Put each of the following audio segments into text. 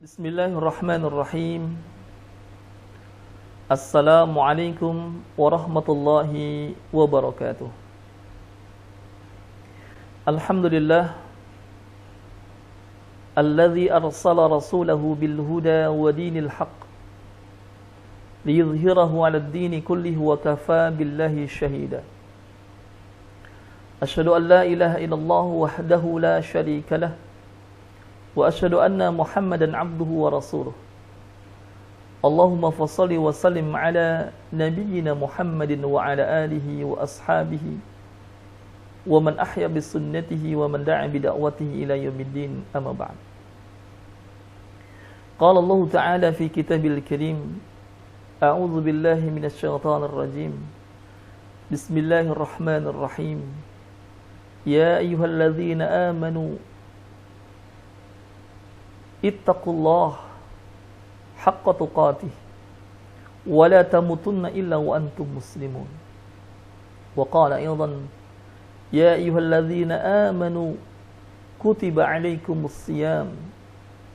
Bismillahirrahmanirrahim. Assalamualaikum warahmatullahi wabarakatuh. Alhamdulillah alladzi arsala rasulahu bil huda wa dinil haqq liyudhhirahu 'alad dini kullihi wa kafaa billahi shahida. Asyhadu an la ilaha illallah wahdahu la syarika lah wa asyhadu anna Muhammadan abduhu wa rasuluh. Allahumma fassalli wa sallim ala nabiyyina Muhammadin wa ala alihi wa ashabihi wa man ahya bi sunnatihi wa man da'a bi da'watihi ila yaumiddin, amma ba'd. Qala Allah ta'ala fi kitabil karim, a'udzu billahi minasy syaithanir rajim. Bismillahirrahmanirrahim. Ya ayyuhalladzina amanu ittaqullah haqqa tuqatih wa la tamutunna illa wa antum muslimun. Wa qala aidan ya ayyuhalladzina amanu kutiba alaikumus siyam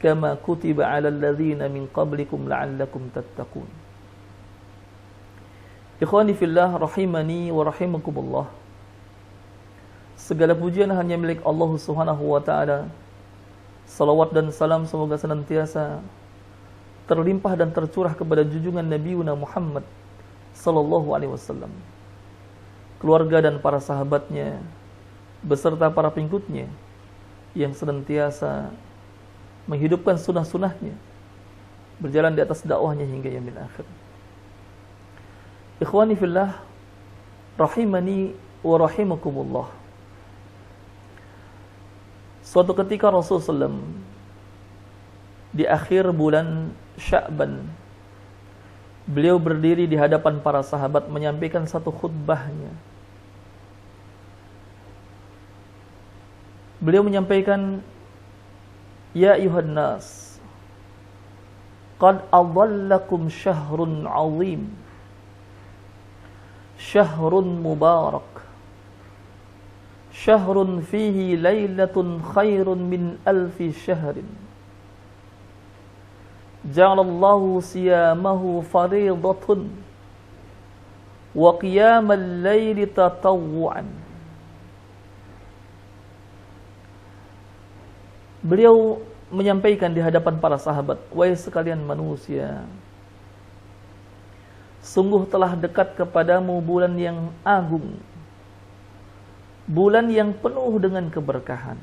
kama kutiba alal ladzina min qablikum la'allakum tattaqun. Ikhwani fillah rahimani wa rahimakumullah. Segala pujian hanya milik Allah Subhanahu wa taala. Salawat dan salam semoga senantiasa terlimpah dan tercurah kepada junjungan Nabi Muhammad sallallahu alaihi wasallam, keluarga dan para sahabatnya beserta para pengikutnya yang senantiasa menghidupkan sunnah-sunnahnya, berjalan di atas dakwahnya hingga yaumil akhir. Ikhwani fillah rahimani wa rahimakumullah. Suatu ketika Rasulullah SAW di akhir bulan Sya'ban, beliau berdiri di hadapan para sahabat menyampaikan satu khutbahnya. Beliau menyampaikan, ya ayuhan nas, qad adhallakum syahrun azim, syahrun mubarak, syahrun fihi laylatun khairun min alfi syahrin. Ja'alallahu siyamahu faridatun wa qiyamal layli tatawwu'an. Beliau menyampaikan di hadapan para sahabat, wahai sekalian manusia, sungguh telah dekat kepadamu bulan yang agung, bulan yang penuh dengan keberkahan,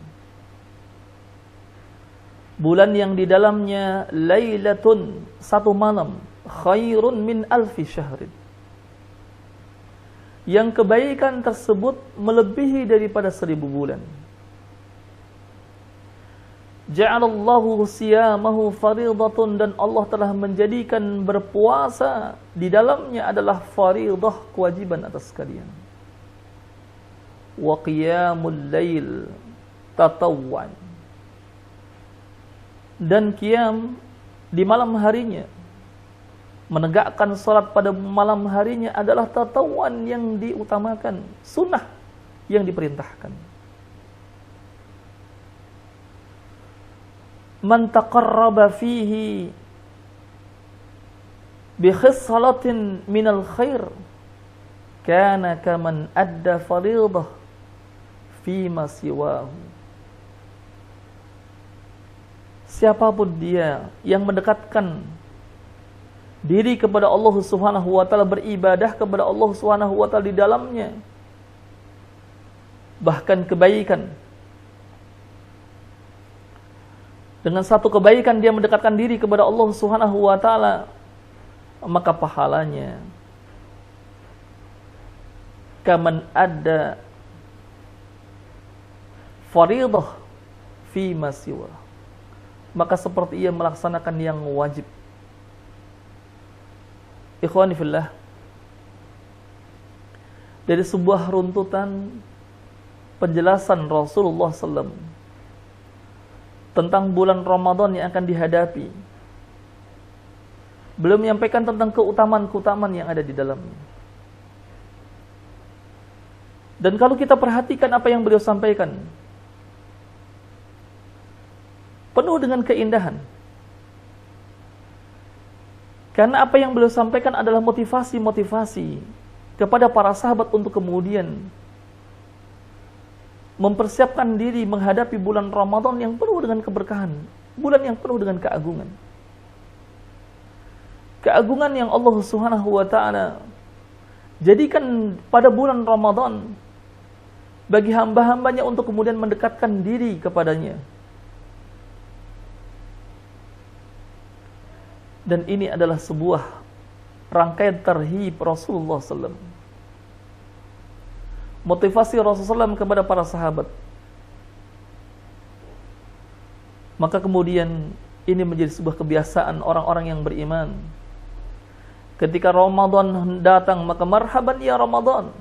bulan yang di dalamnya lailatun, satu malam, khairun min alfi syahrin, yang kebaikan tersebut melebihi daripada 1000 bulan. Ja'alallahu siyamahu faridatun, dan Allah telah menjadikan berpuasa di dalamnya adalah faridah, kewajiban atas kalian. Wa qiyamul lail tatawwan, dan qiyam di malam harinya, menegakkan salat pada malam harinya adalah tatawwan, yang diutamakan, sunnah yang diperintahkan. Man taqarraba fihi bi khislatin minal khair kana kaman adda faridah fima siwahu. Siapapun dia yang mendekatkan diri kepada Allah Subhanahu wa taala, beribadah kepada Allah Subhanahu wa taala di dalamnya, bahkan kebaikan, dengan satu kebaikan dia mendekatkan diri kepada Allah Subhanahu wa taala, maka pahalanya kaman ada faridah fi masiwa, maka seperti ia melaksanakan yang wajib. Ikhwani fillah, dari sebuah runtutan penjelasan Rasulullah SAW tentang bulan Ramadan yang akan dihadapi, beliau menyampaikan tentang keutamaan-keutamaan yang ada di dalamnya. Dan kalau kita perhatikan apa yang beliau sampaikan, penuh dengan keindahan. Karena apa yang beliau sampaikan adalah motivasi-motivasi kepada para sahabat untuk kemudian mempersiapkan diri menghadapi bulan Ramadan yang penuh dengan keberkahan, bulan yang penuh dengan keagungan. Keagungan yang Allah Subhanahu wa taala jadikan pada bulan Ramadan bagi hamba-hambanya untuk kemudian mendekatkan diri kepadanya. Dan ini adalah sebuah rangkaian tarhib Rasulullah SAW. Motivasi Rasulullah SAW kepada para sahabat. Maka kemudian ini menjadi sebuah kebiasaan orang-orang yang beriman. Ketika Ramadan datang, maka marhaban ya Ramadan.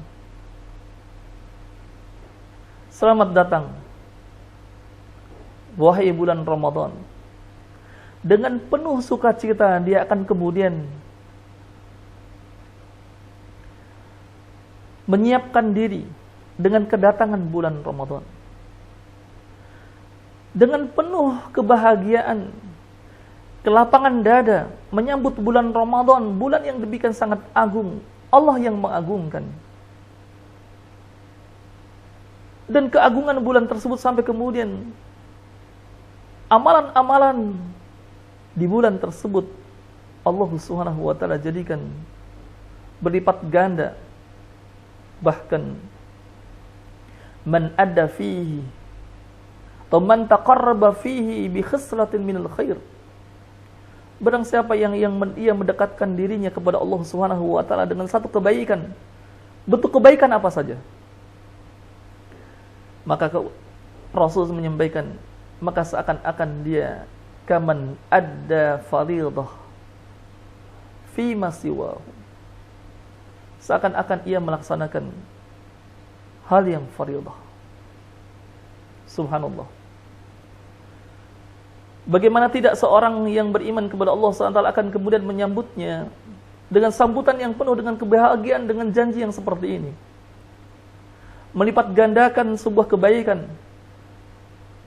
Selamat datang, wahai bulan Ramadan. Dengan penuh sukacita dia akan kemudian menyiapkan diri dengan kedatangan bulan Ramadan. Dengan penuh kebahagiaan, kelapangan dada menyambut bulan Ramadan, bulan yang demikian sangat agung, Allah yang mengagungkan. Dan keagungan bulan tersebut sampai kemudian amalan-amalan di bulan tersebut Allah Subhanahu wa taala jadikan berlipat ganda. Bahkan man adda fihi atau man taqarraba fihi bi khislatin minal khair, barang siapa yang ia mendekatkan dirinya kepada Allah Subhanahu wa taala dengan satu kebaikan, bentuk kebaikan apa saja, maka Rasul menyampaikan, maka seakan-akan dia kaman adda fariidah fi ma siwahu, seakan-akan ia melaksanakan hal yang fariidah. Subhanallah. Bagaimana tidak seorang yang beriman kepada Allah SWT akan kemudian menyambutnya dengan sambutan yang penuh dengan kebahagiaan, dengan janji yang seperti ini, melipat gandakan sebuah kebaikan,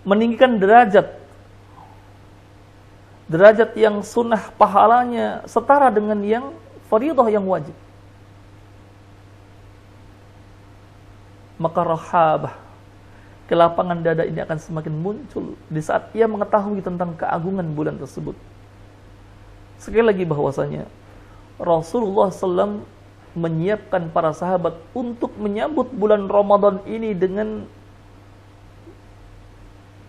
meninggikan derajat yang sunnah pahalanya setara dengan yang fardhah yang wajib. Maka rahabah, kelapangan dada ini akan semakin muncul di saat ia mengetahui tentang keagungan bulan tersebut. Sekali lagi bahwasanya Rasulullah SAW menyiapkan para sahabat untuk menyambut bulan Ramadan ini dengan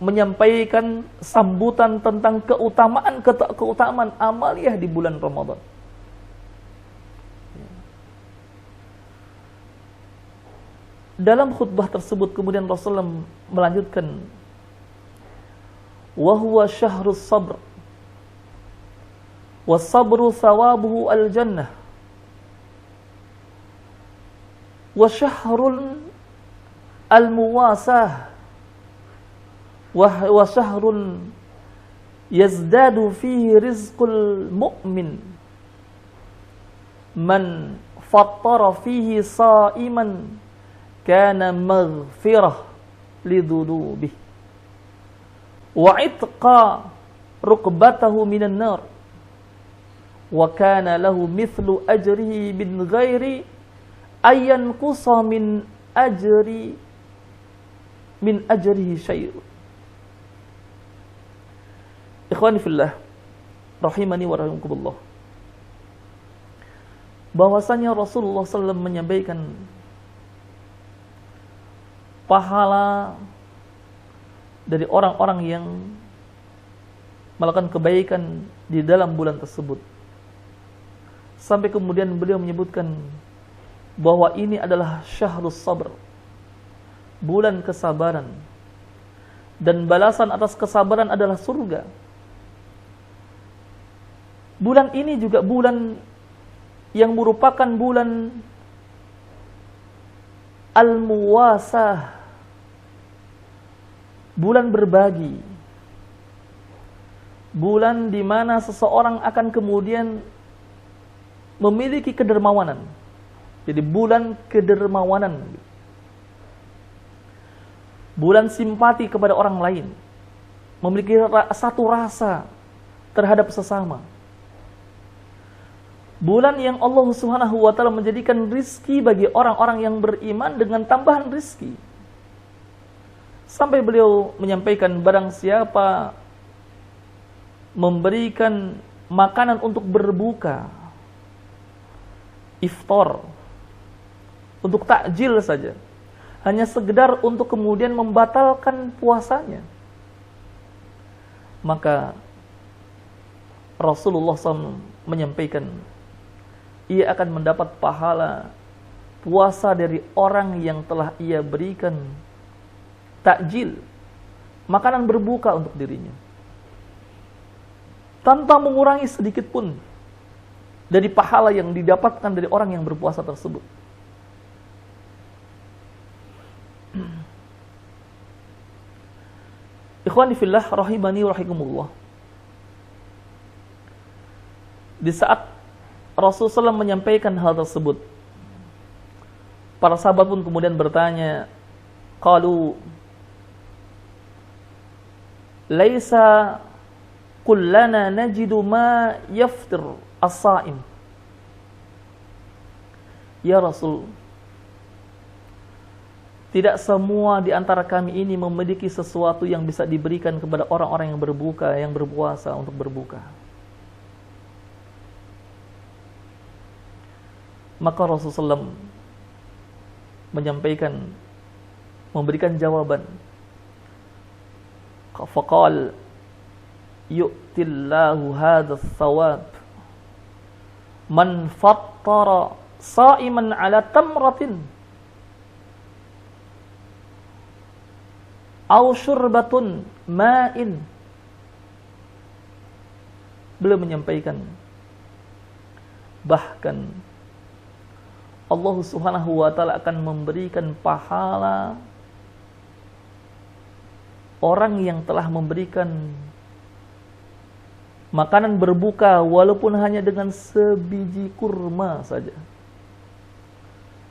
menyampaikan sambutan tentang keutamaan amaliyah di bulan Ramadan. Dalam khutbah tersebut kemudian Rasulullah melanjutkan, wa huwa syahrus sabr was sabru thawabuhu al jannah wa syahrul al muwasah wa syahrun yazdadu fihi rizqul mu'min man fattara fihi sa'iman kana maghfirah lidhunubih wa itqa rukbatahu minan nar wa kana lahu mithlu ajrihi min ghairi ayyan qusa min ajrihi syai'. Ikhwani fillah, rahimani wa rahimakumullah, bahwasanya Rasulullah SAW menyampaikan pahala dari orang-orang yang melakukan kebaikan di dalam bulan tersebut. Sampai kemudian beliau menyebutkan bahwa ini adalah syahrus sabr, bulan kesabaran, dan balasan atas kesabaran adalah surga. Bulan ini juga bulan yang merupakan bulan al-muwasah, bulan berbagi, bulan di mana seseorang akan kemudian memiliki kedermawanan. Jadi bulan kedermawanan, bulan simpati kepada orang lain, memiliki satu rasa terhadap sesama, Bulan yang Allah Subhanahu wa taala menjadikan rizki bagi orang-orang yang beriman dengan tambahan rizki. Sampai beliau menyampaikan, barang siapa memberikan makanan untuk berbuka, iftar, untuk takjil saja, hanya sekedar untuk kemudian membatalkan puasanya, maka Rasulullah SAW menyampaikan, ia akan mendapat pahala puasa dari orang yang telah ia berikan takjil, makanan berbuka untuk dirinya, tanpa mengurangi sedikit pun dari pahala yang didapatkan dari orang yang berpuasa tersebut. Ikhwani fillah rahimani wa rahikumullah. Di saat Rasulullah SAW menyampaikan hal tersebut, para sahabat pun kemudian bertanya, qalu laisa kullana najidu ma yaftir as-saim. Ya Rasul, tidak semua di antara kami ini memiliki sesuatu yang bisa diberikan kepada orang-orang yang berbuka, yang berpuasa untuk berbuka. Maka Rasulullah SAW menyampaikan, memberikan jawaban. Faqal yu'tillahu hadha thawab man fattara sa'iman ala tamratin aw syurbatun ma'in. Beliau menyampaikan, bahkan Allah Subhanahu wa taala akan memberikan pahala orang yang telah memberikan makanan berbuka walaupun hanya dengan sebiji kurma saja,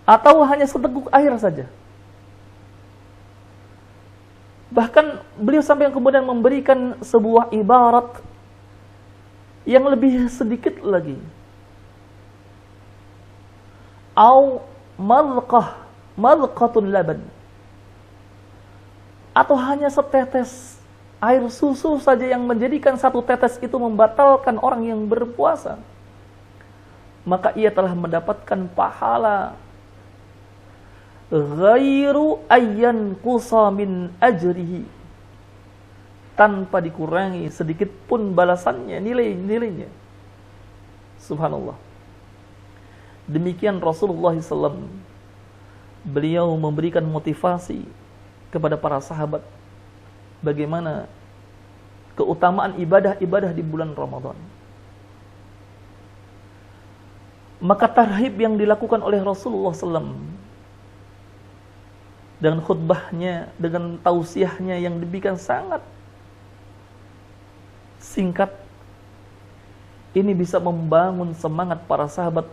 atau hanya seteguk air saja. Bahkan beliau sampai kemudian memberikan sebuah ibarat yang lebih sedikit lagi. Au malqatun laban, atau hanya setetes air susu saja yang menjadikan satu tetes itu membatalkan orang yang berpuasa, maka ia telah mendapatkan pahala ghairu ayyan qusa min ajrihi, tanpa dikurangi sedikit pun balasannya, nilainya. Subhanallah. Demikian Rasulullah SAW. Beliau memberikan motivasi kepada para sahabat bagaimana keutamaan ibadah-ibadah di bulan Ramadan. Maka tarhib yang dilakukan oleh Rasulullah SAW dengan khutbahnya, dengan tausiahnya yang demikian sangat singkat, ini bisa membangun semangat para sahabat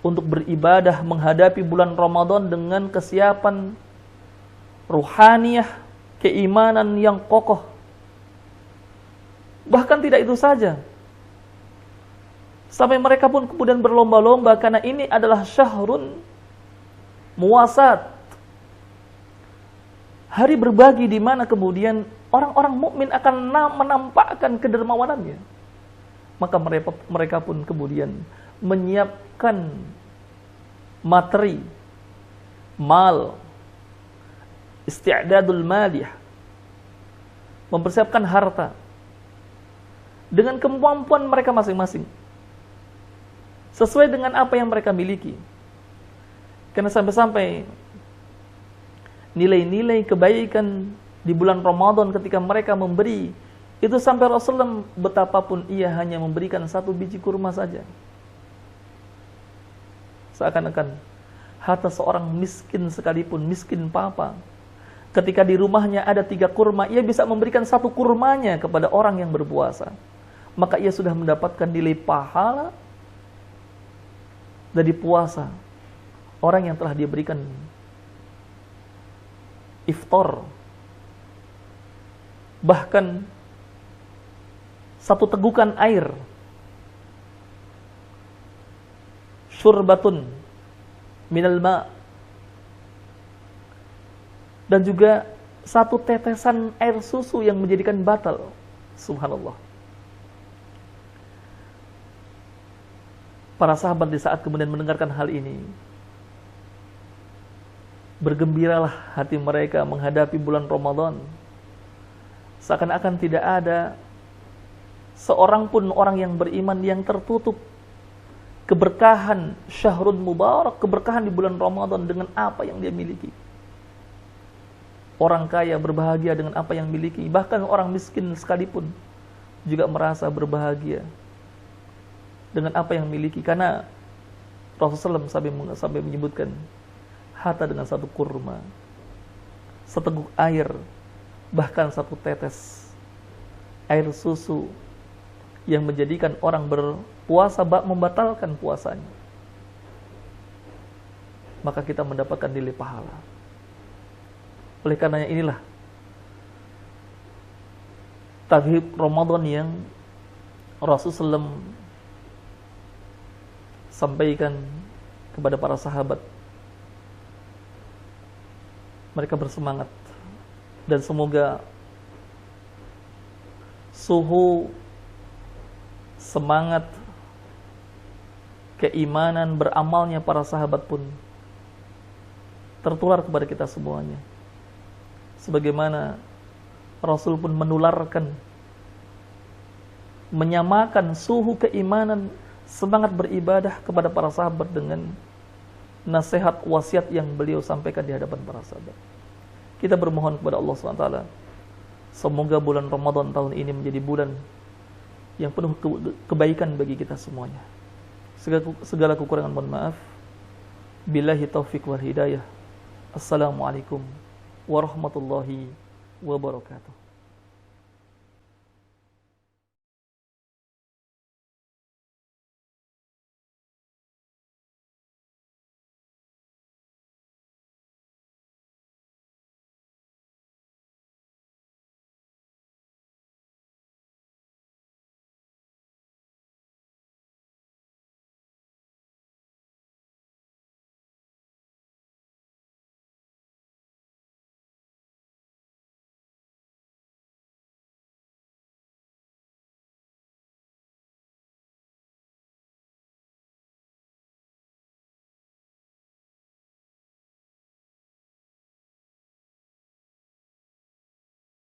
untuk beribadah menghadapi bulan Ramadan dengan kesiapan ruhaniyah, keimanan yang kokoh. Bahkan tidak itu saja, sampai mereka pun kemudian berlomba-lomba, karena ini adalah syahrun muwasat, hari berbagi di mana kemudian orang-orang mukmin akan menampakkan kedermawanannya. Maka mereka pun kemudian menyiapkan materi, mal, isti'dadul maliyah, mempersiapkan harta dengan kemampuan mereka masing-masing, sesuai dengan apa yang mereka miliki. Karena sampai-sampai nilai-nilai kebaikan di bulan Ramadan ketika mereka memberi, itu sampai Rasulullah betapapun ia hanya memberikan satu biji kurma saja, seakan-akan harta seorang miskin sekalipun, miskin papa, ketika di rumahnya ada 3 kurma, ia bisa memberikan 1 kurmanya kepada orang yang berpuasa, maka ia sudah mendapatkan nilai pahala dari puasa orang yang telah dia berikan iftar. Bahkan 1 tegukan air syurbatun minal ma, dan juga satu tetesan air susu yang menjadikan batal. Subhanallah. Para sahabat di saat kemudian mendengarkan hal ini, bergembiralah hati mereka menghadapi bulan Ramadan. Seakan-akan tidak ada seorang pun orang yang beriman yang tertutup keberkahan syahrul mubarak, keberkahan di bulan Ramadan dengan apa yang dia miliki. Orang kaya berbahagia dengan apa yang miliki, bahkan orang miskin sekalipun juga merasa berbahagia dengan apa yang miliki, karena Rasulullah SAW sampai menyebutkan hatta dengan satu kurma, seteguk air, bahkan satu tetes air susu yang menjadikan orang berpuasa membatalkan puasanya, maka kita mendapatkan nilai pahala. Oleh karenanya inilah tarhib Ramadan yang Rasulullah SAW sampaikan kepada para sahabat. Mereka bersemangat, dan semoga suhu semangat keimanan beramalnya para sahabat pun tertular kepada kita semuanya, sebagaimana Rasul pun menularkan, menyamakan suhu keimanan, semangat beribadah kepada para sahabat dengan nasihat wasiat yang beliau sampaikan di hadapan para sahabat. Kita bermohon kepada Allah SWT, semoga bulan Ramadan tahun ini menjadi bulan yang penuh kebaikan bagi kita semuanya. Segala kekurangan mohon maaf. Billahi taufiq wal hidayah. Assalamualaikum warahmatullahi wabarakatuh.